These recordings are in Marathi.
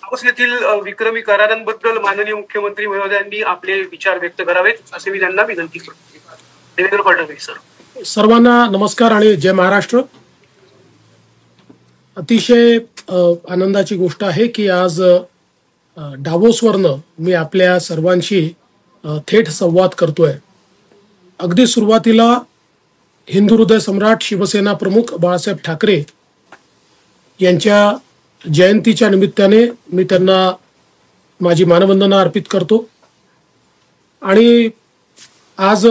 दावोस येथील विक्रमी करारांबद्दल माननीय मुख्यमंत्री महोदयांनी आपले विचार व्यक्त करावेत असे मी त्यांना विनंती करतो. देवेंद्र फडणवीस सर. सर्वांना नमस्कार आणि जय महाराष्ट्र. अतिशय आनंदाची गोष्ट आहे की आज डावोसवरनं मी आपल्या सर्वांशी थेट संवाद करतोय. अगदी सुरुवातीला हिंदू हृदय सम्राट शिवसेना प्रमुख बाळासाहेब ठाकरे यांच्या जयंतीच्या निमित्ताने मी त्यांना माझी मानवंदना अर्पित करतो. आणि आज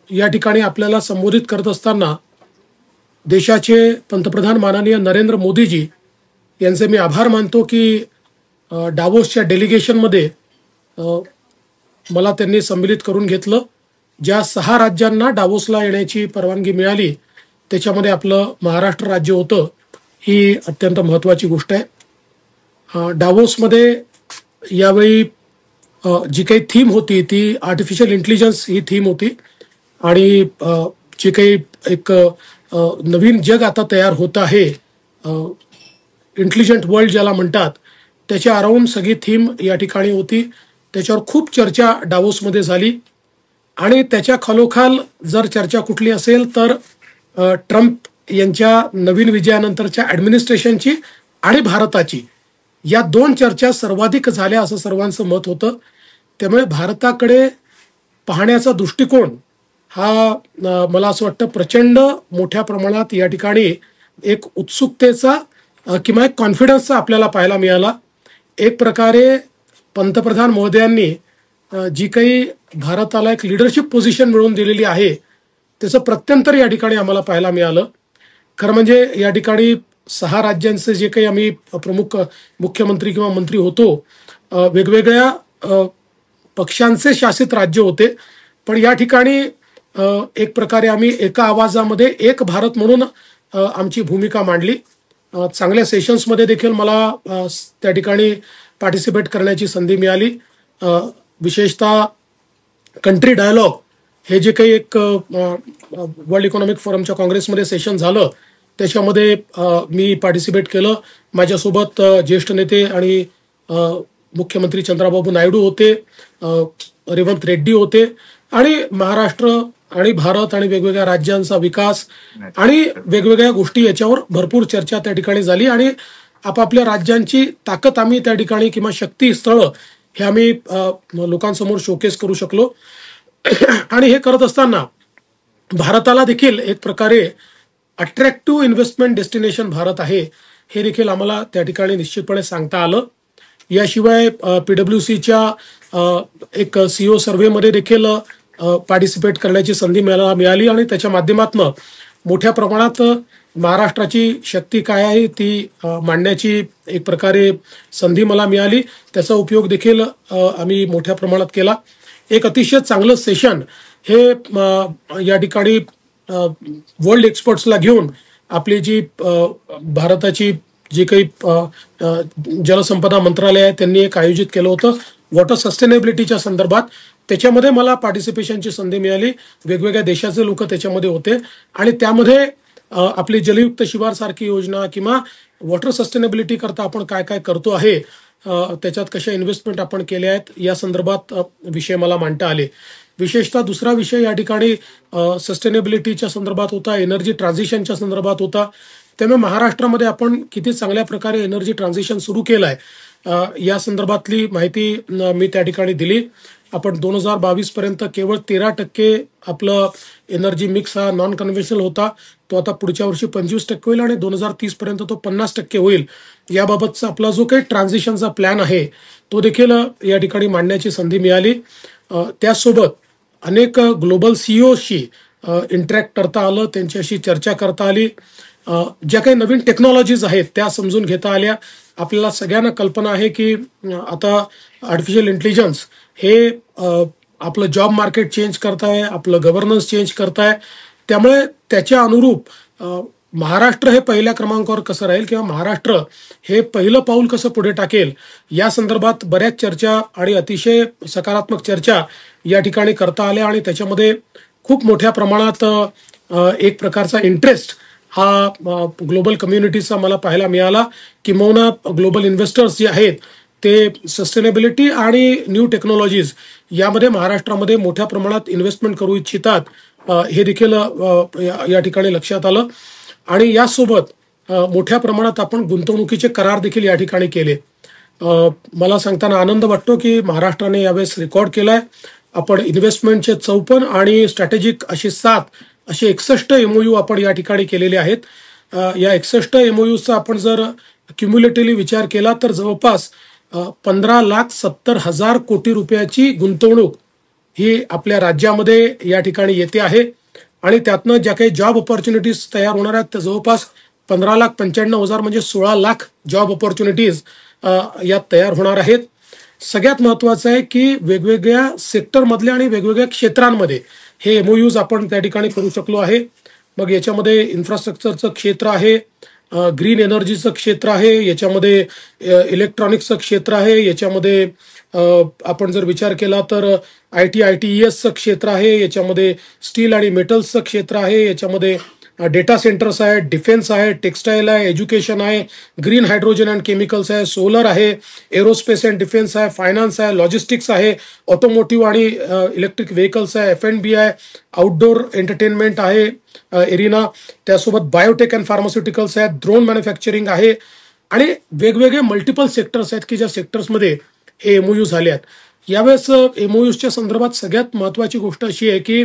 या ठिकाणी आपल्याला संबोधित करत असताना देशाचे पंतप्रधान माननीय नरेंद्र मोदीजी यांचे मी आभार मानतो की डावोसच्या डेलिगेशनमध्ये मला त्यांनी सम्मिलित करून घेतलं. ज्या 6 राज्यांना डावोसला येण्याची परवानगी मिळाली त्याच्यामध्ये आपलं महाराष्ट्र राज्य होतं. ही अत्यंत महत्त्वाची गोष्ट आहे. डावोसमध्ये यावेळी जी काही थीम होती ती आर्टिफिशियल इंटेलिजन्स ही थीम होती. आणि जे काही एक नवीन जग आता तयार होत आहे, इंटेलिजंट वर्ल्ड ज्याला म्हणतात, त्याच्या अराउंड सगळी थीम या ठिकाणी होती. त्याच्यावर खूप चर्चा डावोसमध्ये झाली. आणि त्याच्या खालोखाल जर चर्चा कुठली असेल तर ट्रम्प यांच्या नवीन विजयानंतरच्या ॲडमिनिस्ट्रेशनची आणि भारताची, या 2 चर्चा सर्वाधिक झाल्या असं सर्वांचं मत होतं. त्यामुळे भारताकडे पाहण्याचा दृष्टिकोन हा मला असं वाटतं प्रचंड मोठ्या प्रमाणात या ठिकाणी एक उत्सुकतेचा किंवा एक कॉन्फिडन्सचा आपल्याला पाहायला मिळाला. एक प्रकारे पंतप्रधान महोदयांनी जी काही भारताला एक लिडरशिप पोझिशन मिळवून दिलेली आहे त्याचं प्रत्यंतर या ठिकाणी आम्हाला पाहायला मिळालं. खरं म्हणजे या ठिकाणी 6 राज्यांचे जे काही आम्ही प्रमुख मुख्यमंत्री किंवा मंत्री होतो, वेगवेगळ्या पक्षांचे शासित राज्य होते, पण या ठिकाणी एक प्रकारे आम्ही एका आवाजामध्ये एक भारत म्हणून आमची भूमिका मांडली. चांगल्या सेशन्समध्ये देखील मला त्या ठिकाणी पार्टिसिपेट करण्याची संधी मिळाली. विशेषतः कंट्री डायलॉग हे जे काही एक वर्ल्ड इकॉनॉमिक फोरमच्या काँग्रेसमध्ये सेशन झालं त्याच्यामध्ये मी पार्टिसिपेट केलं. माझ्यासोबत ज्येष्ठ नेते आणि मुख्यमंत्री चंद्राबाबू नायडू होते, रेवंत रेड्डी होते. आणि महाराष्ट्र आणि भारत आणि वेगवेगळ्या राज्यांचा विकास आणि वेगवेगळ्या गोष्टी याच्यावर भरपूर चर्चा त्या ठिकाणी झाली. आणि आपापल्या राज्यांची ताकद आम्ही त्या ठिकाणी किंवा शक्ती स्थळं हे आम्ही लोकांसमोर शोकेस करू शकलो. आणि हे करत असताना भारताला देखील एक प्रकारे अट्रॅक्टिव्ह इन्व्हेस्टमेंट डेस्टिनेशन भारत आहे हे देखील आम्हाला त्या ठिकाणी निश्चितपणे सांगता आलं. याशिवाय PwCच्या एक CEO सर्व्हेमध्ये देखील पार्टिसिपेट करण्याची संधी मिळाली. आणि त्याच्या माध्यमातून मोठ्या प्रमाणात महाराष्ट्राची शक्ती काय आहे ती मांडण्याची एक प्रकारे संधी मला मिळाली. त्याचा उपयोग देखील आम्ही मोठ्या प्रमाणात केला. एक अतिशय चांगलं सेशन हे या ठिकाणी वर्ल्ड एक्सपर्ट्सला घेऊन आपली जी भारताची जी काही जलसंपदा मंत्रालय आहे त्यांनी एक आयोजित केलं होतं वॉटर सस्टेनेबिलिटीच्या संदर्भात. त्याच्यामध्ये मला पार्टिसिपेशनची संधी मिळाली. वेगवेगळ्या देशाचे लोक त्याच्यामध्ये होते. आणि त्यामध्ये आपली जलयुक्त शिवार सारखी योजना किंवा वॉटर सस्टेनेबिलिटी करता आपण काय काय करतो आहे, त्याच्यात कशा इन्व्हेस्टमेंट आपण केल्या आहेत या संदर्भात विषय मला मांडता आले. विशेषतः दुसरा विषय या ठिकाणी सस्टेनेबिलिटीच्या संदर्भात होता, एनर्जी ट्रान्झिशनच्या संदर्भात होता. त्यामुळे महाराष्ट्रामध्ये आपण किती चांगल्या प्रकारे एनर्जी ट्रान्झिशन सुरू केलं आहे या संदर्भातली माहिती मी त्या ठिकाणी दिली. आपण 2022 पर्यंत केवळ 13% आपलं एनर्जी मिक्स हा नॉन कन्व्हेन्शनल होता, तो आता पुढच्या वर्षी 25% होईल आणि 2030 पर्यंत तो 50% होईल. याबाबतचा आपला जो काही ट्रान्झिशनचा प्लॅन आहे तो देखील या ठिकाणी मांडण्याची संधी मिळाली. त्यासोबत अनेक ग्लोबल CEOशी इंटरॅक्ट करता आलं, त्यांच्याशी चर्चा करता आली. ज्या काही नवीन टेक्नॉलॉजीज आहेत त्या समजून घेता आल्या. आपल्याला सगळ्यांना कल्पना आहे की आता आर्टिफिशियल इंटेलिजन्स हे आपलं जॉब मार्केट चेंज करताय, आपलं गव्हर्नन्स चेंज करताय. त्यामुळे त्याच्या अनुरूप महाराष्ट्र हे पहिल्या क्रमांकावर कसं राहील किंवा महाराष्ट्र हे पहिलं पाऊल कसं पुढे टाकेल या संदर्भात बऱ्याच चर्चा आणि अतिशय सकारात्मक चर्चा या ठिकाणी करता आल्या. आणि त्याच्यामध्ये खूप मोठ्या प्रमाणात एक प्रकारचा इंटरेस्ट हा ग्लोबल कम्युनिटीचा मला पाहायला मिळाला. किंबहुना ग्लोबल इन्व्हेस्टर्स जे आहेत ते सस्टेनेबिलिटी आणि न्यू टेक्नॉलॉजीज यामध्ये महाराष्ट्रामध्ये मोठ्या प्रमाणात इन्व्हेस्टमेंट करू इच्छितात, हे देखील या ठिकाणी लक्षात आलं. आणि यासोबत मोठ्या प्रमाणात आपण गुंतवणुकीचे करार देखील या ठिकाणी केले. मला सांगताना आनंद वाटतो की महाराष्ट्राने यावेळेस रेकॉर्ड केलाय. आपण इन्व्हेस्टमेंटचे 54 आणि स्ट्रॅटेजिक असे 7 असे 61 MOU आपण या ठिकाणी केलेले आहेत. या 61 MOUचा आपण जर क्युम्युलेटिव्हली विचार केला तर जवळपास 15,70,000 कोटी रुपयाची गुंतवणूक ही आपल्या राज्यामध्ये या ठिकाणी येते आहे. आणि त्यातनं ज्या काही जॉब ऑपॉर्च्युनिटीज तयार होणार आहेत त्या जवळपास 15,95,000 म्हणजे 16 लाख जॉब ऑपॉर्च्युनिटीज यात तयार होणार आहेत. सगळ्यात महत्त्वाचं आहे की वेगवेगळ्या सेक्टरमधल्या आणि वेगवेगळ्या क्षेत्रांमध्ये हे MOUज आपण त्या ठिकाणी करू शकलो आहे. मग याच्यामध्ये इन्फ्रास्ट्रक्चरचं क्षेत्र आहे, ग्रीन एनर्जीचं क्षेत्र आहे, याच्यामध्ये इलेक्ट्रॉनिक्सचं क्षेत्र आहे, याच्यामध्ये आपण जर विचार केला तर ITESचं क्षेत्र आहे, याच्यामध्ये स्टील आणि मेटल्सचं क्षेत्र आहे, याच्यामध्ये डेटा सेंटर्स आहे, डिफेन्स आहे, टेक्स्टाईल आहे, एज्युकेशन आहे, ग्रीन हायड्रोजन अँड केमिकल्स आहे, सोलर आहे, एरोस्पेस अँड डिफेन्स आहे, फायनान्स आहे, लॉजिस्टिक्स आहे, ऑटोमोटिव्ह आणि इलेक्ट्रिक व्हेकल्स आहे, F&B आहे, आउटडोर एंटरटेनमेंट आहे एरिना, त्यासोबत बायोटेक अँड फार्मास्युटिकल्स आहेत, ड्रोन मॅन्युफॅक्चरिंग आहे आणि वेगवेगळे मल्टिपल सेक्टर्स आहेत की ज्या सेक्टर्समध्ये हे MOU झाले आहेत. यावेळेस MOUच्या संदर्भात सगळ्यात महत्त्वाची गोष्ट अशी आहे की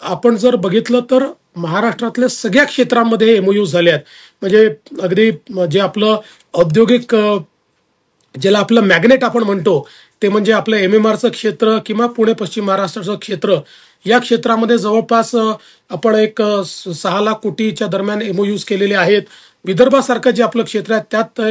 आपण जर बघितलं तर महाराष्ट्रातल्या सगळ्या क्षेत्रांमध्ये MOU झाले आहेत. म्हणजे अगदी जे आपलं औद्योगिक ज्याला आपलं मॅग्नेट आपण म्हणतो ते म्हणजे आपलं MMRचं क्षेत्र किंवा पुणे पश्चिम महाराष्ट्राचं क्षेत्र, या क्षेत्रामध्ये जवळपास आपण एक 6 लाख कोटीच्या दरम्यान MOUs केलेले आहेत. विदर्भासारखं जे आपलं क्षेत्र आहे त्यात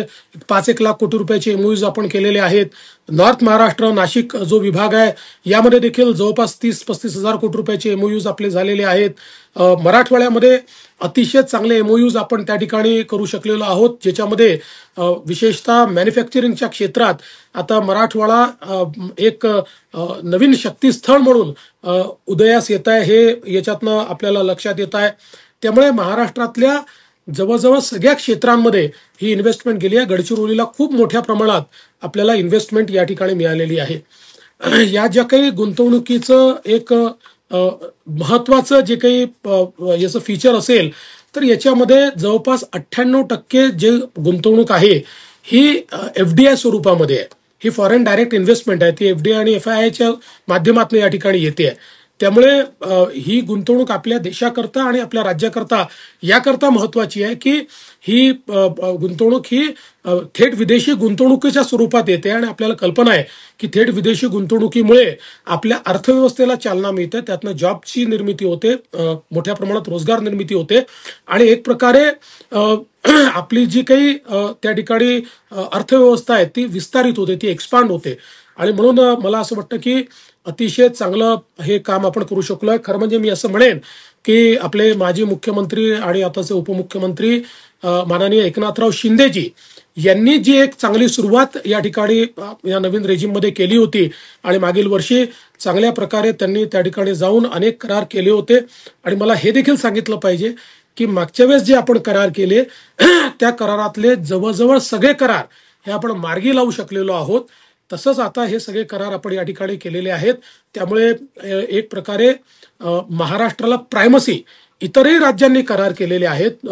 5-1 लाख कोटी रुपयाचे MOUs आपण केलेले आहेत. नॉर्थ महाराष्ट्र नाशिक जो विभाग आहे यामध्ये देखील जवळपास 30-35 हजार कोटी रुपयाचे MOUs आपले झालेले आहेत. मराठवाड्यामध्ये अतिशय चांगले MOUs आपण त्या ठिकाणी करू शकलेलो आहोत, ज्याच्यामध्ये विशेषतः मॅन्युफॅक्चरिंगच्या क्षेत्रात आता मराठवाडा एक नवीन शक्तीस्थळ म्हणून उदयास येत आहे, हे याच्यातनं आपल्याला लक्षात येत आहे. त्यामुळे महाराष्ट्रातल्या जवळजवळ सगळ्या क्षेत्रांमध्ये ही इन्व्हेस्टमेंट गेली आहे. गडचिरोलीला खूप मोठ्या प्रमाणात आपल्याला इन्व्हेस्टमेंट या ठिकाणी मिळालेली आहे. या ज्या काही गुंतवणुकीचं एक महत्त्वाचं जे काही याचं फीचर असेल तर याच्यामध्ये जवळपास 98% जे गुंतवणूक आहे ही FDI स्वरूपामध्ये आहे. ही फॉरेन डायरेक्ट इन्व्हेस्टमेंट आहे, ती FDI आणि FIIच्या माध्यमातून या ठिकाणी येते आहे. त्यामुळे ही गुंतवणूक आपल्या देशाकरता आणि आपल्या राज्याकरता याकरता महत्त्वाची आहे की ही गुंतवणूक ही थेट विदेशी गुंतवणुकीच्या स्वरूपात येते आणि आपल्याला कल्पना आहे की थेट विदेशी गुंतवणुकीमुळे आपल्या अर्थव्यवस्थेला चालना मिळते, त्यातनं जॉबची निर्मिती होते, मोठ्या प्रमाणात रोजगार निर्मिती होते आणि एक प्रकारे आपली जी काही त्या ठिकाणी अर्थव्यवस्था आहे ती विस्तारित होते, ती एक्सपांड होते. आणि म्हणून मला असं वाटतं की अतिशय चांगलं हे काम आपण करू शकलोय. खरं म्हणजे मी असं म्हणेन की आपले माजी मुख्यमंत्री आणि आताचे उपमुख्यमंत्री माननीय एकनाथराव शिंदेजी यांनी जी एक चांगली सुरुवात या ठिकाणी या नवीन रेजिममध्ये केली होती आणि मागील वर्षी चांगल्या प्रकारे त्यांनी त्या ठिकाणी जाऊन अनेक करार केले होते. आणि मला हे देखील सांगितलं पाहिजे की मागच्या वेळेस जे आपण करार केले त्या करारातले जवळजवळ सगळे करार हे आपण मार्गी लावू शकलेलो आहोत. तसंच आता हे सगळे करार आपण या ठिकाणी केलेले आहेत. त्यामुळे एक प्रकारे महाराष्ट्राला प्रायमसी इतरही राज्यांनी करार केलेले आहेत.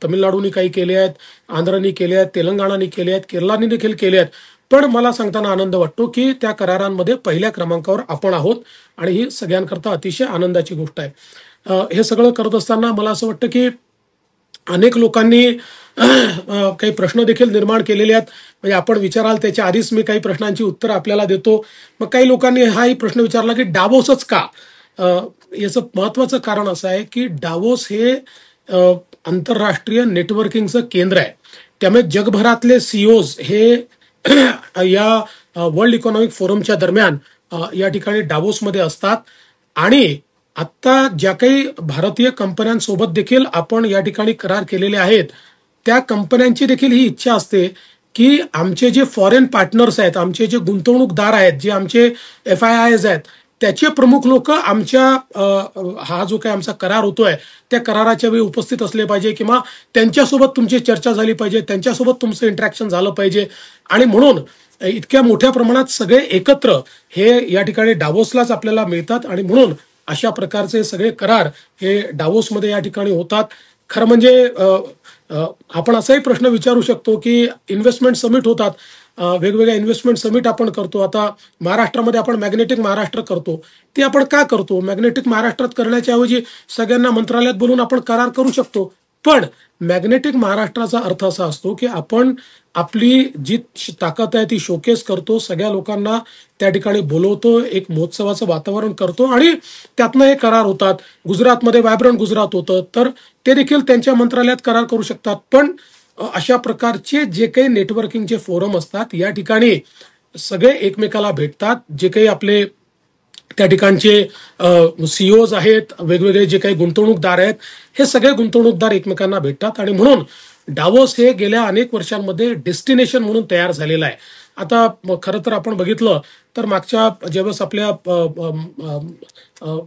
तमिळनाडूने काही केले आहेत, आंध्रनी केले आहेत, तेलंगणाने केले आहेत, केरळाने देखील केले आहेत. पण मला सांगताना आनंद वाटतो की त्या करारांमध्ये पहिल्या क्रमांकावर आपण आहोत आणि ही सगळ्यांकरता अतिशय आनंदाची गोष्ट आहे. हे सगळं करत असताना मला असं वाटतं की अनेक लोकांनी काही प्रश्न देखील निर्माण केलेले आहेत. म्हणजे आपण विचाराल त्याच्या आधीच मी काही प्रश्नांची उत्तरं आपल्याला देतो. मग काही लोकांनी हाही प्रश्न विचारला की डावोसच का. याचं महत्त्वाचं कारण असं आहे की डावोस हे आंतरराष्ट्रीय नेटवर्किंगचं केंद्र आहे. त्यामुळे जगभरातले CEOs हे या वर्ल्ड इकॉनॉमिक फोरमच्या दरम्यान या ठिकाणी डावोसमध्ये असतात. आणि आत्ता ज्या काही भारतीय कंपन्यांसोबत देखील आपण या ठिकाणी करार केलेले आहेत त्या कंपन्यांची देखील ही इच्छा असते की आमचे जे फॉरेन पार्टनर्स आहेत, आमचे जे गुंतवणूकदार आहेत, जे आमचे FIIs आहेत, त्याचे प्रमुख लोक आमच्या हा जो काही आमचा करार होतोय त्या कराराच्या वेळी उपस्थित असले पाहिजे, किंवा त्यांच्यासोबत तुमची चर्चा झाली पाहिजे, त्यांच्यासोबत तुमचं इंटरॅक्शन झालं पाहिजे. आणि म्हणून इतक्या मोठ्या प्रमाणात सगळे एकत्र हे या ठिकाणी डावोसलाच आपल्याला मिळतात. आणि म्हणून अशा प्रकारचे सगळे करार हे डावोसमध्ये या ठिकाणी होतात. खरं म्हणजे आपण असाही प्रश्न विचारू शकतो की इन्व्हेस्टमेंट समिट होतात, वेगवेगळ्या इन्व्हेस्टमेंट समिट आपण करतो. आता महाराष्ट्रामध्ये आपण मॅग्नेटिक महाराष्ट्र करतो, ते आपण का करतो? मॅग्नेटिक महाराष्ट्रात करण्याच्या ऐवजी सगळ्यांना मंत्रालयात बोलून आपण करार करू शकतो. पण मॅग्नेटिक महाराष्ट्राचा अर्थ असा असतो की आपण आपली जी ताकद आहे ती शोकेस करतो, सगळ्या लोकांना त्या ठिकाणी बोलवतो, एक महोत्सवाचं वातावरण करतो आणि त्यातनं हे करार होतात. गुजरातमध्ये व्हायब्रंट गुजरात होतं, तर ते देखील त्यांच्या मंत्रालयात करार करू शकतात. पण अशा प्रकारचे जे काही नेटवर्किंगचे फोरम असतात या ठिकाणी सगळे एकमेकाला भेटतात. जे काही आपले त्या ठिकाणचे सीईओज आहेत, वेगवेगळे जे काही गुंतवणूकदार आहेत, हे सगळे गुंतवणूकदार एकमेकांना भेटतात. आणि म्हणून डावोस हे गेल्या अनेक वर्षांमध्ये डेस्टिनेशन म्हणून तयार झालेलं आहे. आता खरं तर आपण बघितलं तर मागच्या ज्यावेळेस आपल्या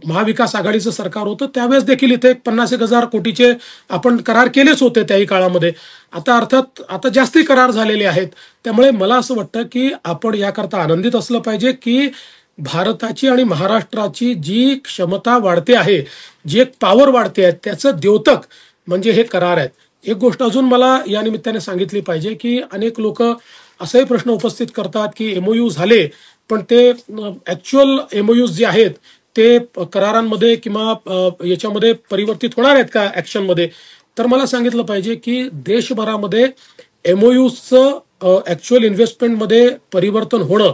महाविकास आघाडीचं सरकार होतं त्यावेळेस देखील इथे 50,000 कोटीचे आपण करार केलेच होते त्याही काळामध्ये. आता अर्थात आता जास्ती करार झालेले आहेत. त्यामुळे मला असं वाटतं की आपण याकरता आनंदित असलं पाहिजे की भारताची आणि महाराष्ट्राची जी क्षमता वाढते आहे, जी एक पॉवर वाढते आहे, त्याचं द्योतक म्हणजे हे करार आहेत. एक गोष्ट अजून मला या निमित्ताने सांगितली पाहिजे की अनेक लोक असाही प्रश्न उपस्थित करतात की एमओयू झाले पण ते ऍक्च्युअल एमओयूज जे आहेत ते करारांमध्ये किंवा याच्यामध्ये परिवर्तित होणार आहेत का ऍक्शनमध्ये? तर मला सांगितलं पाहिजे की देशभरामध्ये एमओयूचं ऍक्च्युअल इन्व्हेस्टमेंटमध्ये परिवर्तन होणं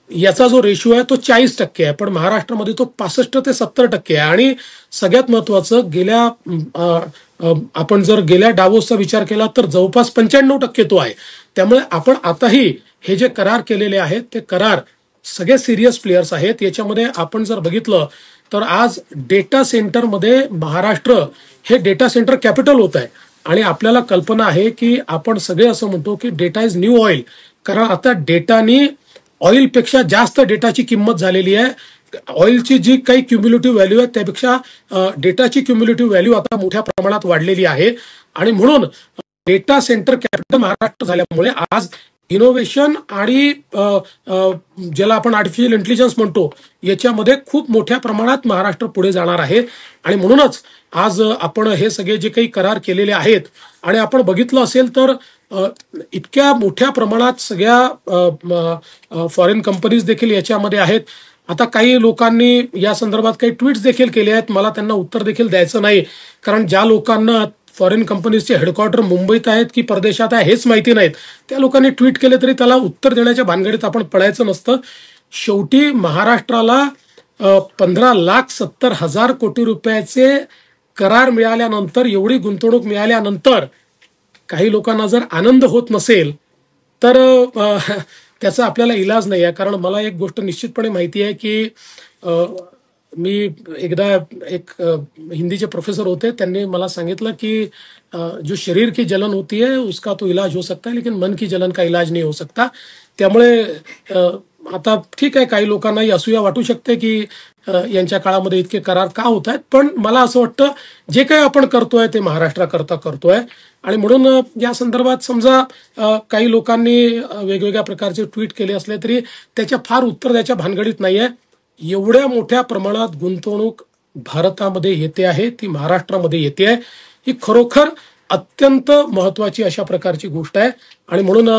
याचा जो रेशिओ आहे तो 40% आहे, पण महाराष्ट्रामध्ये तो 65 ते 70% आहे. आणि सगळ्यात महत्वाचं आपण जर गेल्या डावोसचा विचार केला तर जवळपास 95% तो आहे. त्यामुळे आपण आताही हे जे करार केलेले आहेत ते करार सगळे सिरियस प्लेयर्स आहेत. याच्यामध्ये आपण जर बघितलं तर आज डेटा सेंटरमध्ये महाराष्ट्र हे डेटा सेंटर कॅपिटल होत आहे. आणि आपल्याला कल्पना आहे की आपण सगळे असं म्हणतो की डेटा इज न्यू ऑइल, कारण आता डेटानी ऑइलपेक्षा जास्त डेटाची किंमत झालेली आहे. ऑइलची जी काही क्युम्युलेटिव्ह व्हॅल्यू आहे त्यापेक्षा डेटाची क्युम्युलेटिव्ह व्हॅल्यू आता मोठ्या प्रमाणात वाढलेली आहे. आणि म्हणून डेटा सेंटर कॅपिटल महाराष्ट्र झाल्यामुळे आज इनोव्हेशन आणि ज्याला आपण आर्टिफिशियल इंटेलिजन्स म्हणतो याच्यामध्ये खूप मोठ्या प्रमाणात महाराष्ट्र पुढे जाणार आहे. आणि म्हणूनच आज आपण हे सगळे जे काही करार केलेले आहेत आणि आपण बघितलं असेल तर इतक्या मोठ्या प्रमाणात सगळ्या फॉरेन कंपनीज देखील याच्यामध्ये आहेत. आता काही लोकांनी या संदर्भात काही ट्विट्स देखील केले आहेत, मला त्यांना उत्तर देखील द्यायचं नाही, कारण ज्या लोकांना फॉरेन कंपनीजचे हेडक्वार्टर मुंबईत आहेत की परदेशात आहे हेच माहिती नाहीत, त्या लोकांनी ट्विट केले तरी त्याला उत्तर देण्याच्या भानगडीत आपण पडायचं नसतं. शेवटी महाराष्ट्राला 15,70,000 कोटी रुपयाचे करार मिळाल्यानंतर, एवढी गुंतवणूक मिळाल्यानंतर काही लोकांना जर आनंद होत नसेल तर त्याचा आपल्याला इलाज नाही आहे. कारण मला एक गोष्ट निश्चितपणे माहिती आहे की मी एकदा एक हिंदीचे प्रोफेसर होते, त्यांनी मला सांगितलं की जो शरीर की जलन होती है उसका तो इलाज हो सकता है लेकिन मन की जलन का इलाज नहीं हो सकता. त्यामुळे आता ठीक आहे, काही लोकांनाही असूया वाटू शकते की यांच्या काळामध्ये इतके करार का होत आहेत, पण मला असं वाटतं जे काही आपण करतोय ते महाराष्ट्राकरता करतोय. आणि म्हणून या संदर्भात समजा काही लोकांनी वेगवेगळ्या प्रकारचे ट्विट केले असले तरी त्याच्या फार उत्तर द्यायच्या भानगडीत नाहीये. एवढ्या मोठ्या प्रमाणात गुंतवणूक भारतामध्ये येते आहे, ती महाराष्ट्रामध्ये येते आहे, ही खरोखर अत्यंत महत्वाची अशा प्रकारची गोष्ट आहे. आणि म्हणून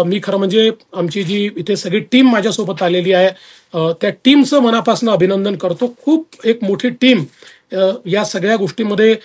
मी खरं म्हणजे आमची जी इथे सगळी टीम माझ्यासोबत आलेली आहे त्या टीमचं मनापासून अभिनंदन करतो. खूप एक मोठी टीम या सगळ्या गोष्टींमध्ये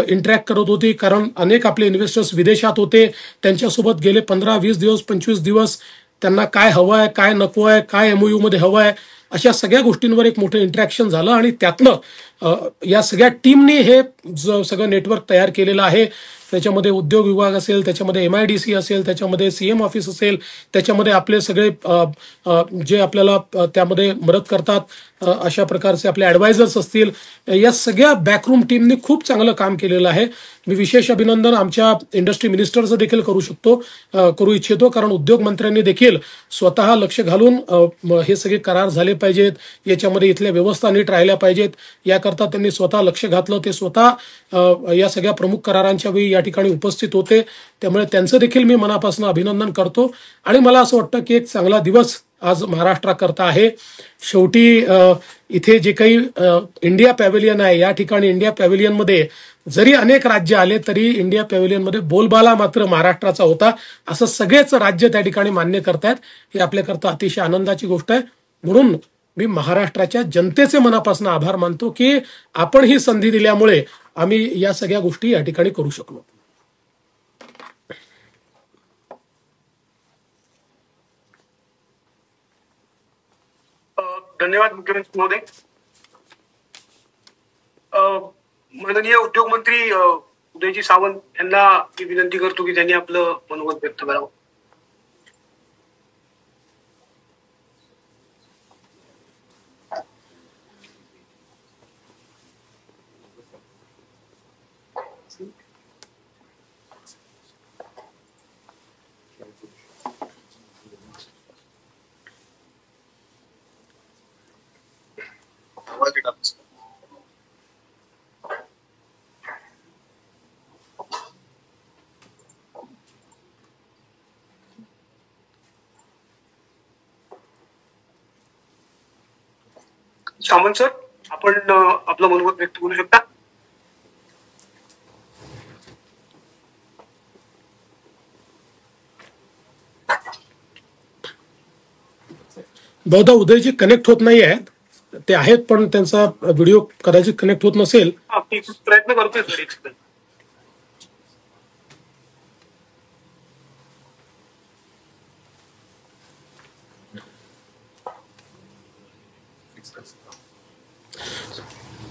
इंटरॅक्ट करत होती, कारण अनेक आपले इन्व्हेस्टर्स विदेशात होते, त्यांच्यासोबत गेले 15-20 दिवस 25 दिवस त्यांना काय हवं आहे, काय नको आहे, काय एमओयू मध्ये हवं आहे, अशा सगळ्या गोष्टींवर एक मोठं इंटरॅक्शन झालं. आणि त्यातनं या सगळ्या टीमने हे सगळं नेटवर्क तयार केलेलं आहे. त्याच्यामध्ये उद्योग विभाग असेल, त्याच्यामध्ये MIDC असेल, त्याच्यामध्ये CM ऑफिस असेल, त्याच्यामध्ये आपले सगळे जे आपल्याला त्यामध्ये मदत करतात अशा प्रकारचे आपले ॲडवायझर्स असतील. या सगळ्या बॅकरूम टीमने खूप चांगलं काम केलेलं आहे. मी विशेष अभिनंदन आमच्या इंडस्ट्री मिनिस्टरचं देखील करू इच्छितो, कारण उद्योग मंत्र्यांनी देखील स्वतः लक्ष घालून हे सगळे करार झाले पाहिजेत, याच्यामध्ये इथल्या व्यवस्था नीट राहिल्या पाहिजेत, याकरता त्यांनी स्वतः लक्ष घातलं. ते स्वतः या सगळ्या प्रमुख करारांच्या वेळी या ठिकाणी उपस्थित होते. त्यामुळे त्यांचं देखील मी मनापासून अभिनंदन करतो. आणि मला असं वाटतं की एक चांगला दिवस आज महाराष्ट्राकरता आहे. शेवटी इथे जे काही इंडिया पॅव्हिलियन आहे, या ठिकाणी इंडिया पॅव्हिलियनमध्ये जरी अनेक राज्य आले तरी इंडिया पॅव्हिलियनमध्ये बोलबाला मात्र महाराष्ट्राचा होता, असं सगळेच राज्य त्या ठिकाणी मान्य करतायत. हे आपल्याकरता अतिशय आनंदाची गोष्ट आहे. म्हणून मी महाराष्ट्राच्या जनतेचे मनापासून आभार मानतो की आपण ही संधी दिल्यामुळे आम्ही या सगळ्या गोष्टी या ठिकाणी करू शकलो. धन्यवाद मुख्यमंत्री महोदय. माननीय उद्योग मंत्री उदयजी सामंत यांना मी विनंती करतो की त्यांनी आपलं मनोगत व्यक्त करावं. सामंत सर, आपण आपलं मनोगत व्यक्त करू शकता. बहुधा उदयजी कनेक्ट होत नाही आहेत. ते आहेत पण त्यांचा व्हिडिओ कदाचित कनेक्ट होत नसेल. प्रयत्न करतोय सर. एक सेकंड.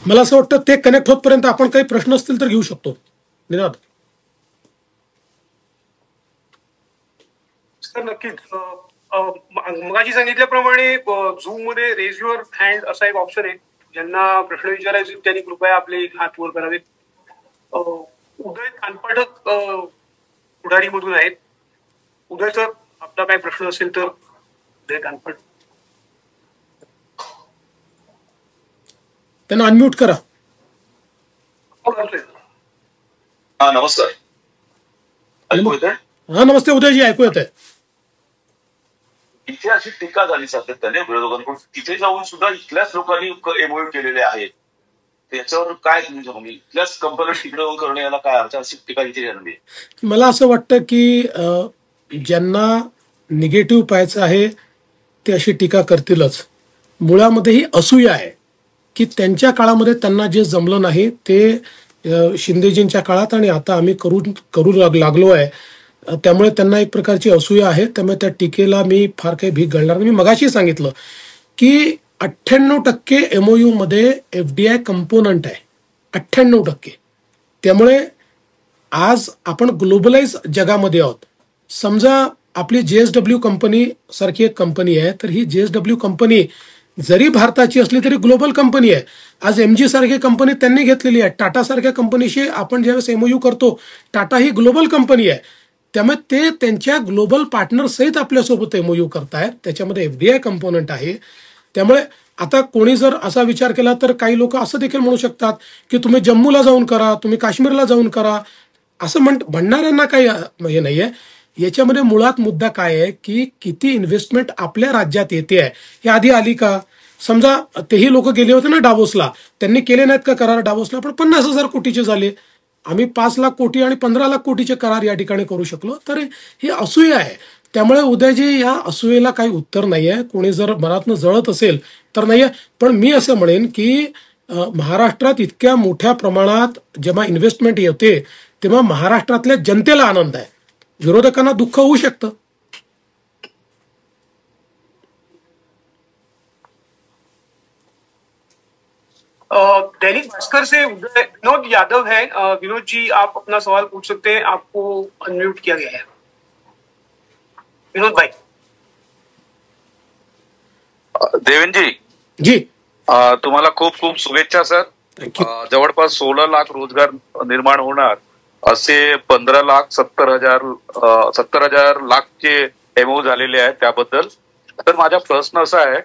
मला असं वाटतं ते कनेक्ट होतपर्यंत आपण काही प्रश्न असतील तर घेऊ शकतो. निनाद सर, नक्कीच. मगाशी सांगितल्याप्रमाणे झूम मध्ये रेज युअर हँड असा एक ऑप्शन आहे. ज्यांना प्रश्न विचारायचे त्यांनी कृपया आपले हात वर करावेत. उदय कानपाठक पुढारीमधून आहेत. उदय सर, आपला काही प्रश्न असेल तर. उदय कानपाठ, त्यांना अनम्यूट करा. हा, नमस्कार. ऐकू येतंय? हा, नमस्ते उदयजी, ऐकू येत आहे. इथे अशी टीका झाली सातत्याने विरोधकांकडून. तिथे जाऊन सुद्धा इथल्याच लोकांनी MOU केलेले आहेत. त्याच्यावर काय तुमचं म्हणजे इथल्याच कंपनी तिकडे जाऊन करणे याला काय अर्थ? अशी टीका इथे झाली. मला असं वाटतं की ज्यांना निगेटिव्ह पाहायचं आहे ते अशी टीका करतीलच. मुळामध्ये ही असूया आहे की त्यांच्या काळामध्ये त्यांना जे जमलं नाही ते शिंदेजींच्या काळात आणि आता आम्ही करू लागलो आहे. त्यामुळे त्यांना एक प्रकारची असूया आहे. त्यामुळे त्या टीकेला मी फार काही भीक घालणार नाही. मी मगाशी सांगितलं की 98% MOU मध्ये FDI कंपोनंट आहे. 98%. त्यामुळे आज आपण ग्लोबलाइज जगामध्ये आहोत. समजा आपली JSW कंपनी सारखी एक कंपनी आहे, तर ही JSW कंपनी जरी भारताची असली तरी ग्लोबल कंपनी आहे. आज MG सारखी कंपनी त्यांनी घेतलेली आहे. टाटा सारख्या कंपनीशी आपण ज्यावेळेस MOU करतो, टाटा ही ग्लोबल कंपनी आहे. त्यामुळे ते त्यांच्या ग्लोबल पार्टनर सहित आपल्यासोबत MOU करतायत. त्याच्यामध्ये FDI कंपोनंट आहे. त्यामुळे आता कोणी जर असा विचार केला तर काही लोक असं देखील म्हणू शकतात की तुम्ही जम्मूला जाऊन करा, तुम्ही काश्मीरला जाऊन करा, असं म्हणणाऱ्यांना काही हे नाही आहे. याच्यामध्ये मुळात मुद्दा काय आहे की किती इन्व्हेस्टमेंट आपल्या राज्यात येते आहे. हे आधी आली का? समजा तेही लोक गेले होते ना डावोसला, त्यांनी केले नाहीत का करार डावोसला? पण 50,000 कोटीचे झाले. आम्ही 5 लाख कोटी आणि 15 लाख कोटीचे करार या ठिकाणी करू शकलो. तर ही असूया आहे. त्यामुळे उदयजी या असूयेला काही उत्तर नाही आहे. कोणी जर मनातनं जळत असेल तर नाही आहे. पण मी असं म्हणेन की महाराष्ट्रात इतक्या मोठ्या प्रमाणात जेव्हा इन्व्हेस्टमेंट येते तेव्हा महाराष्ट्रातल्या जनतेला आनंद आहे. विरोधकांना दुःख होऊ शकतं. दैनिक भास्कर से विनोद यादव है। विनोद जी, आप अपना सवाल पूछ सकते हैं, आपको अनम्यूट किया गया है। विनोद भाई। देवेंद्र जी, जी तुम्हाला खूप खूप शुभेच्छा सर. थँक्यू. जवळपास 16 लाख रोजगार निर्माण होणार असे 15,70,000 लाखचे एमओ झालेले आहेत त्याबद्दल. तर माझा प्रश्न असा आहे,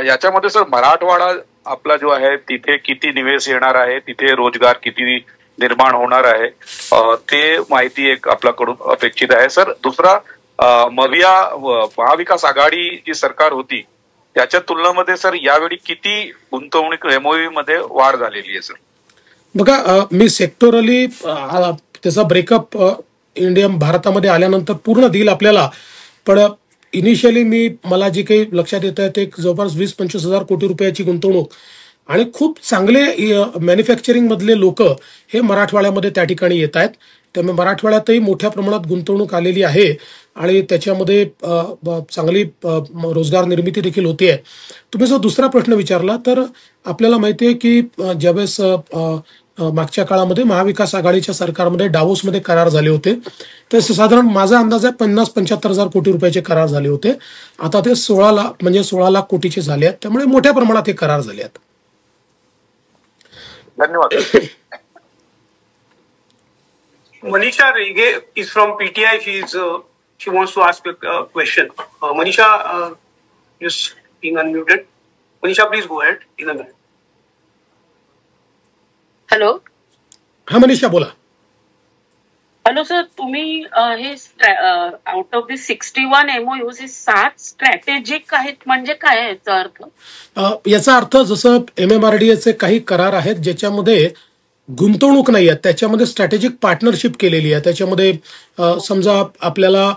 याच्यामध्ये सर मराठवाडा आपला जो आहे तिथे किती निवेश येणार आहे, तिथे रोजगार किती निर्माण होणार आहे, ते माहिती एक आपल्याकडून अपेक्षित आहे सर. दुसरा, महाविकास आघाडी जी सरकार होती त्याच्या तुलनेमध्ये सर यावेळी किती गुंतवणूक एमओयू मध्ये वाढ झालेली आहे सर? बघा, मी सेक्टोरली त्याचा ब्रेकअप भारतामध्ये आल्यानंतर पूर्ण देईल आपल्याला. पण इनिशियली मला जे काही लक्षात येत आहे ते जवळपास 20-25 हजार कोटी रुपयाची गुंतवणूक आणि खूप चांगले मॅन्युफॅक्चरिंग मधले लोक हे मराठवाड्यामध्ये त्या ठिकाणी येत आहेत. त्यामुळे मराठवाड्यातही मोठ्या प्रमाणात गुंतवणूक आलेली आहे आणि त्याच्यामध्ये चांगली रोजगार निर्मिती देखील होते आहे. तुम्ही जो दुसरा प्रश्न विचारला तर आपल्याला माहिती आहे की ज्यावेळेस मागच्या काळामध्ये महाविकास आघाडीच्या सरकारमध्ये डावोसमध्ये करार झाले होते, तर साधारण माझा अंदाज आहे 50-75 हजार कोटी रुपयाचे करार झाले होते. आता ते 16 लाख कोटीचे झाले आहेत. त्यामुळे मोठ्या प्रमाणात हे करार झाले आहेत. धन्यवाद. Manisha Rege is from PTI. She wants to ask a question. Manisha, just being unmuted. Manisha, please go ahead. In a minute. Hello. हा मनीषा बोला. हॅलो सर, तुम्ही हे आउट ऑफ दी 61 एमओयूज हे 7 स्ट्रॅटेजिक आहेत, म्हणजे काय आहे याचा अर्थ? याचा अर्थ जसं MMRDAचे काही करार आहेत ज्याच्यामध्ये गुंतवणूक नाही आहे, त्याच्यामध्ये स्ट्रॅटेजिक पार्टनरशिप केलेली आहे. त्याच्यामध्ये समजा आपल्याला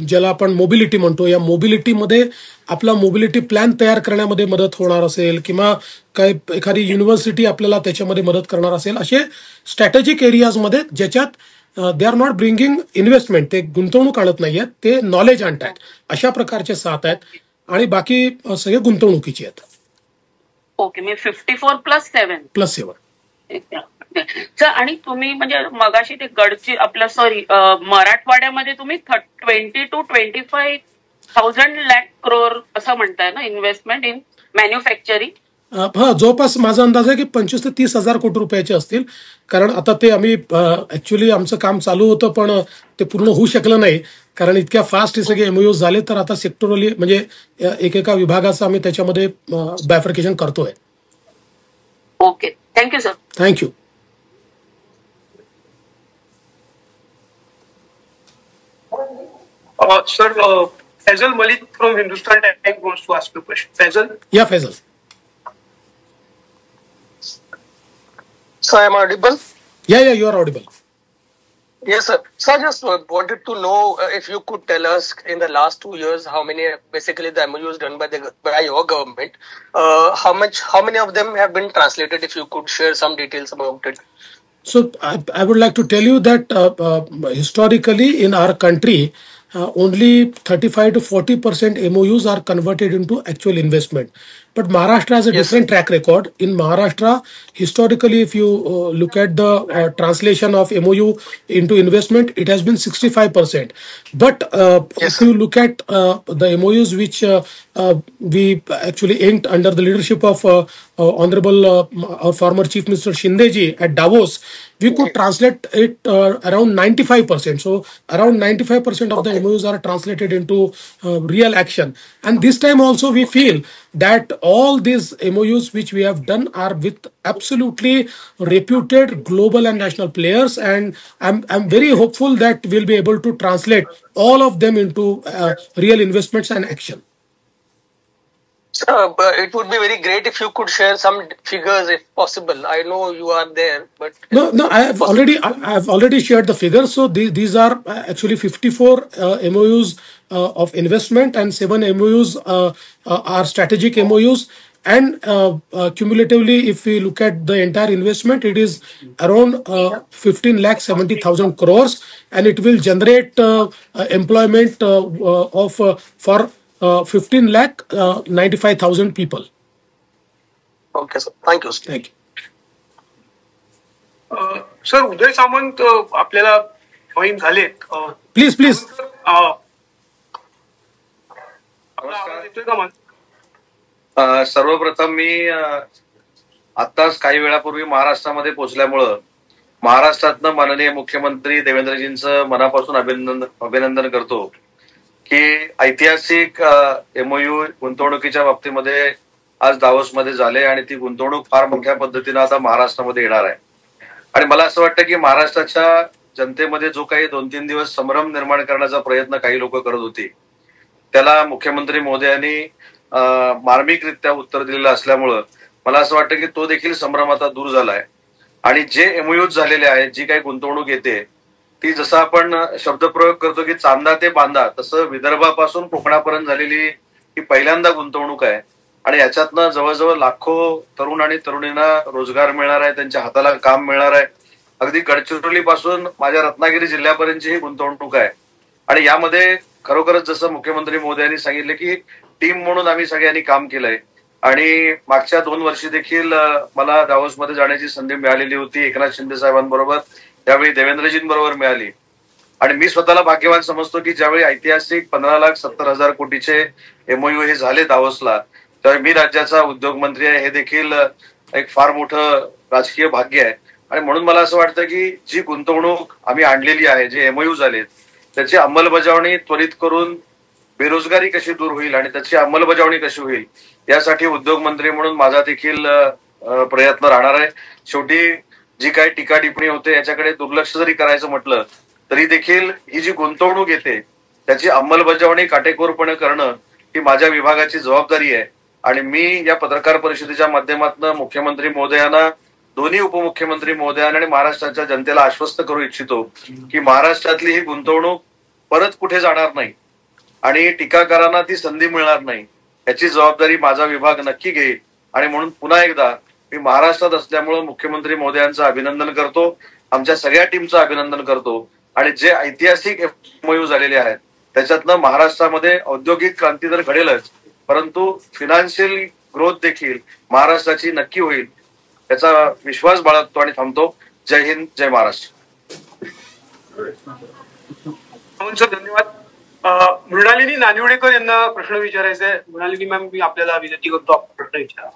ज्याला आपण मोबिलिटी म्हणतो, या मोबिलिटीमध्ये आपला मोबिलिटी प्लॅन तयार करण्यामध्ये मदत होणार असेल किंवा काही एखादी युनिव्हर्सिटी आपल्याला त्याच्यामध्ये मदत करणार असेल, असे स्ट्रॅटेजिक एरियाजमध्ये ज्याच्यात they are not bringing investment, ते गुंतवणूक आणत नाही आहेत, ते नॉलेज आणतात. अशा प्रकारचे 7 आहेत आणि बाकी सगळे गुंतवणुकीचे आहेत. ओके, मी 54+7 सर. आणि तुम्ही म्हणजे मगाशी ते गडची मराठवाड्यामध्ये तुम्ही 20 to 25,000 लाख करोड असं म्हणताय ना इन्व्हेस्टमेंट इन मॅन्युफॅक्चरिंग? हा, जवळपास माझा अंदाज आहे की 25 ते 30 हजार कोटी रुपयाचे असतील. कारण आता ते आम्ही ऍक्च्युली आमचं काम चालू होतं पण ते पूर्ण होऊ शकलं नाही, कारण इतक्या फास्ट हे सगळे एमओयू झाले. तर आता सेक्टोरली म्हणजे एकेका विभागाचं आम्ही त्याच्यामध्ये बायफर्केशन करतोय. Okay, thank you sir. Thank you. Sir, Faisal Malik from Hindustan Times wants to ask a question. Faisal? Yeah, Faisal. So I am audible? Yeah, you are audible. Yes, sir. So I just wanted to know if you could tell us in the last 2 years how many basically the MOUs done by your government, how many of them have been translated? If you could share some details about it. So I would like to tell you that historically in our country, only 35 to 40% MOUs are converted into actual investment. But Maharashtra has a different track record. In Maharashtra, historically, if you look at the translation of MOU into investment, it has been 65%. But if you look at the MOUs which we actually inked under the leadership of Honorable our former Chief Minister Shindeji at Davos, we could translate it around 95%. So around 95% of the MOUs are translated into real action. And this time also we feel that all these MOUs which we have done are with absolutely reputed global and national players, and I'm very hopeful that we'll be able to translate all of them into real investments and action. But it would be very great if you could share some figures if possible. I know you are there, but no, I have already shared the figures. So these are actually 54 MOUs of investment, and 7 MOUs are strategic MOUs. And cumulatively, if we look at the entire investment, it is around 15,70,000 crores, and it will generate employment for 15,95,000 people. Okay sir, thank you sir. Thank you. Sir Uday Samant आपल्याला जॉईन झालेत. Please please. आवाज येतोय का माझा? सर्वप्रथम मी आत्ताच काही वेळापूर्वी महाराष्ट्रामध्ये पोहोचल्यामुळं महाराष्ट्रातनं माननीय मुख्यमंत्री देवेंद्रजींचं मनापासून अभिनंदन करतो की ऐतिहासिक MOU गुंतवणुकीच्या बाबतीमध्ये आज दावोसमध्ये झाले आणि ती गुंतवणूक फार मोठ्या पद्धतीनं आता महाराष्ट्रामध्ये येणार आहे. आणि मला असं वाटतं की महाराष्ट्राच्या जनतेमध्ये जो काही 2-3 दिवस संभ्रम निर्माण करण्याचा प्रयत्न काही लोक करत होती त्याला मुख्यमंत्री महोदयांनी मार्मिकरित्या उत्तर दिलेलं असल्यामुळं मला असं वाटतं की तो देखील संभ्रम आता दूर झालाय. आणि जे MOUs झालेले आहेत, जी काही गुंतवणूक येते ती जसं आपण शब्दप्रयोग करतो की चांदा ते बांदा, तसं विदर्भापासून कोकणापर्यंत झालेली ही पहिल्यांदा गुंतवणूक आहे. आणि याच्यातनं जवळजवळ लाखो तरुण आणि तरुणींना रोजगार मिळणार आहे, त्यांच्या हाताला काम मिळणार आहे. अगदी गडचिरोली पासून माझ्या रत्नागिरी जिल्ह्यापर्यंतची ही गुंतवणूक आहे. आणि यामध्ये खरोखरच जसं मुख्यमंत्री महोदयांनी सांगितलं की टीम म्हणून आम्ही सगळ्यांनी काम केलंय. आणि मागच्या 2 वर्षी देखील मला दावोसमध्ये जाण्याची संधी मिळालेली होती एकनाथ शिंदे साहेबांबरोबर, त्यावेळी देवेंद्रजींबरोबर मिळाली. आणि मी स्वतःला भाग्यवान समजतो की ज्यावेळी ऐतिहासिक 15,70,000 कोटीचे MOU हे झाले दावोसला, त्यावेळी मी राज्याचा उद्योग मंत्री आहे, हे देखील एक फार मोठं राजकीय भाग्य आहे. आणि म्हणून मला असं वाटतं की जी गुंतवणूक आम्ही आणलेली आहे, जे MOU झालेत, त्याची अंमलबजावणी त्वरित करून बेरोजगारी कशी दूर होईल आणि त्याची अंमलबजावणी कशी होईल यासाठी उद्योग मंत्री म्हणून माझा देखील प्रयत्न राहणार आहे. शेवटी जी काही टीका टिप्पणी होते याच्याकडे दुर्लक्ष जरी करायचं म्हटलं तरी देखील ही जी गुंतवणूक येते त्याची अंमलबजावणी काटेकोरपणे करणं ही माझ्या विभागाची जबाबदारी आहे. आणि मी या पत्रकार परिषदेच्या माध्यमातून मुख्यमंत्री महोदयांना, दोन्ही उपमुख्यमंत्री महोदयांना आणि महाराष्ट्राच्या जनतेला आश्वस्त करू इच्छितो की महाराष्ट्रातली ही गुंतवणूक परत कुठे जाणार नाही आणि टीकाकारांना ती संधी मिळणार नाही, याची जबाबदारी माझा विभाग नक्की घेईल. आणि म्हणून पुन्हा एकदा मी महाराष्ट्रात असल्यामुळे मुख्यमंत्री महोदयांचं अभिनंदन करतो, आमच्या सगळ्या टीमचं अभिनंदन करतो. आणि जे ऐतिहासिक MOU झालेले आहेत त्याच्यातनं महाराष्ट्रामध्ये औद्योगिक क्रांती तर घडेलच, परंतु फिनान्शियल ग्रोथ देखील महाराष्ट्राची नक्की होईल याचा विश्वास बाळगतो आणि थांबतो. जय हिंद, जय महाराष्ट्र. सर धन्यवाद. मृणालिनी नानिवडेकर यांना प्रश्न विचारायचा आहे. मृणालिनी मॅम, मी आपल्याला विनंती करतो आपण प्रश्न विचारा.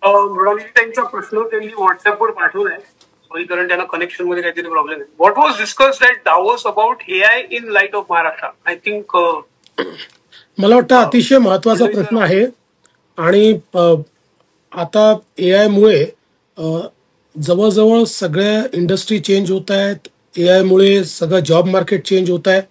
मृणालिनी त्यांचा प्रश्न त्यांनी व्हॉट्सअपवर पाठवलाय. सॉरी, कारण त्यांना कनेक्शन मध्ये काहीतरी प्रॉब्लेम आहे. What was discussed at Davos about AI in light of Maharashtra? I think मला वाटतं अतिशय महत्वाचा प्रश्न आहे. आणि आता AI मुळे जवळजवळ सगळ्या इंडस्ट्री चेंज होत आहेत. AI मुळे सगळं जॉब मार्केट चेंज होत आहे.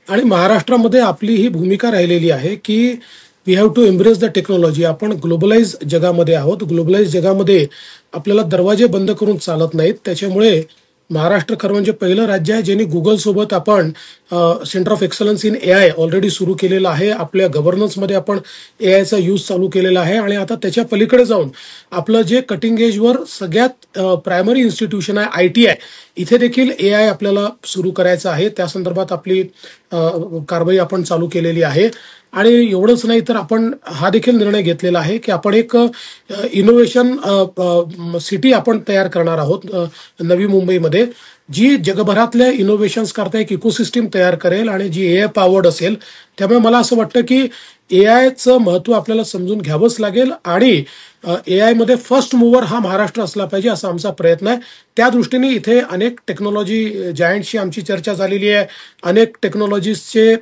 आणि महाराष्ट्रामध्ये आपली ही भूमिका राहिलेली आहे की we have to embrace the technology. आपण ग्लोबलाइज जगामध्ये आहोत. ग्लोबलाइज जगामध्ये आपल्याला दरवाजे बंद करून चालत नाहीत. त्याच्यामुळे महाराष्ट्र खरं म्हणजे पहिलं राज्य आहे ज्यांनी गुगलसोबत आपण centre of excellence in AI already सुरू केलेलं आहे. आपल्या गव्हर्नन्समध्ये आपण AIचा यूज चालू केलेला आहे. आणि आता त्याच्या पलीकडे जाऊन आपलं जे कटिंग एजवर सगळ्यात प्रायमरी इन्स्टिट्यूशन आहे ITI, इथे देखील AI आपल्याला सुरू करायचं आहे. त्या संदर्भात आपली कारवाई आपण चालू केलेली आहे. आणि एवढंच नाही तर आपण हा देखील निर्णय घेतलेला आहे की आपण एक इनोव्हेशन सिटी आपण तयार करणार आहोत नवी मुंबईमध्ये, जी जगभरातल्या इनोव्हेशन्स करता एक इकोसिस्टीम तयार करेल आणि जी AI पॉवर्ड असेल. त्यामुळे मला असं वाटतं की AIचं महत्त्व आपल्याला समजून घ्यावंच लागेल. आणि AI मध्ये फर्स्ट मूव्हर हा महाराष्ट्र असला पाहिजे असा आमचा प्रयत्न आहे. त्या दृष्टीने इथे अनेक टेक्नॉलॉजी जायंटशी आमची चर्चा झालेली आहे. अनेक टेक्नॉलॉजीजचे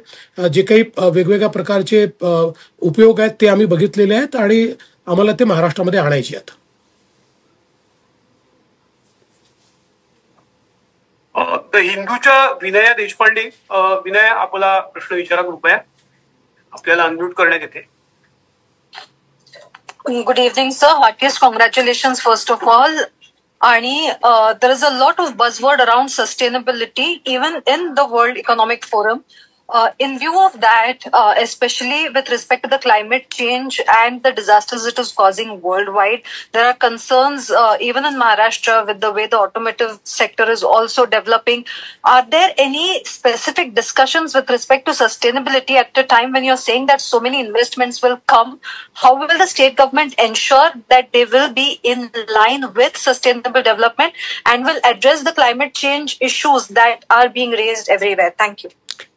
जे काही वेगवेगळ्या प्रकारचे उपयोग आहेत ते आम्ही बघितलेले आहेत आणि आम्हाला ते महाराष्ट्रामध्ये आणायचे आहेत. द हिंदूच्या विनया देशपांडे. विनया, आपला प्रश्न विचारा कृपया. आपल्याला अनम्यूट करण्यात येते. Good evening, sir. Heartiest congratulations, first of all. आणि there is a lot of buzzword around sustainability, even in the World Economic Forum. In view of that, especially with respect to the climate change and the disasters it is causing worldwide, there are concerns even in Maharashtra with the way the automotive sector is also developing. Are there any specific discussions with respect to sustainability at a time when you're saying that so many investments will come? How will the state government ensure that they will be in line with sustainable development and will address the climate change issues that are being raised everywhere? Thank you.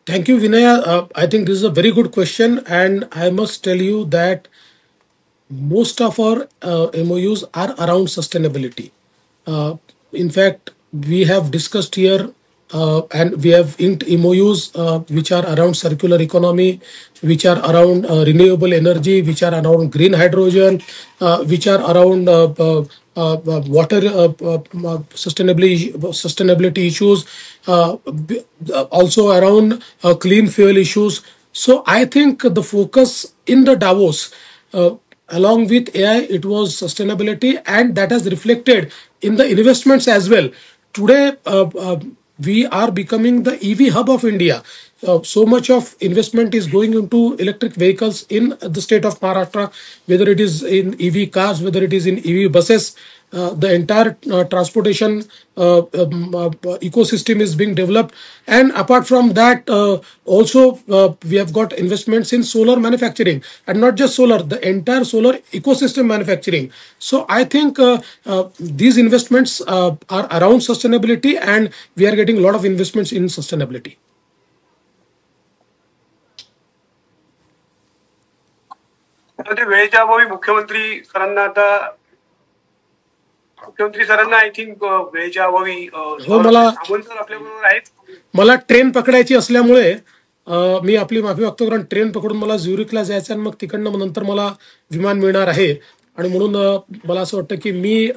Thank you, Vinaya. I think this is a very good question, and I must tell you that most of our MOUs are around sustainability. In fact, we have discussed here and we have inked MOUs which are around circular economy, which are around renewable energy, which are around green hydrogen, which are around water sustainability issues, also around clean fuel issues. So I think the focus in the Davos, along with AI, it was sustainability, and that has reflected in the investments as well. Today, we are becoming the EV hub of India. So much of investment is going into electric vehicles in the state of Maharashtra, whether it is in EV cars, whether it is in EV buses. The entire transportation ecosystem is being developed, and apart from that, also we have got investments in solar manufacturing, and not just solar, the entire solar ecosystem manufacturing. So I think these investments are around sustainability, and we are getting a lot of investments in sustainability. वेळेच्या अभावी मुख्यमंत्री सरांना आय थिंक वेळेच्या अभावी सावंत सर आपल्याबरोबर आहेत. मला ट्रेन पकडायची असल्यामुळे मी आपली माफी मागतो, कारण ट्रेन पकडून मला झ्युरिकला जायचं आणि मग तिकडनं नंतर मला विमान मिळणार आहे, आणि म्हणून मला असं वाटतं की मी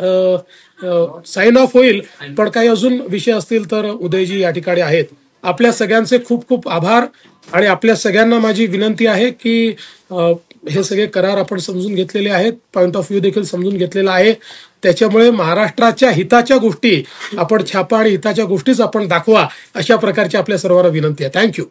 साइन ऑफ होईल. पण काही अजून विषय असतील तर उदयजी या ठिकाणी आहेत. आपल्या सगळ्यांचे खूप खूप आभार, आणि आपल्या सगळ्यांना माझी विनंती आहे की हे सगळे करार आपण समजून घेतलेले आहेत, पॉइंट ऑफ व्ह्यू देखील समजून घेतलेला आहे. त्याच्यामुळे महाराष्ट्राच्या हिताच्या गोष्टी आपण छापा आणि हिताच्या गोष्टीच आपण दाखवा, अशा प्रकारची आपल्या सर्वांना विनंती आहे. थँक्यू.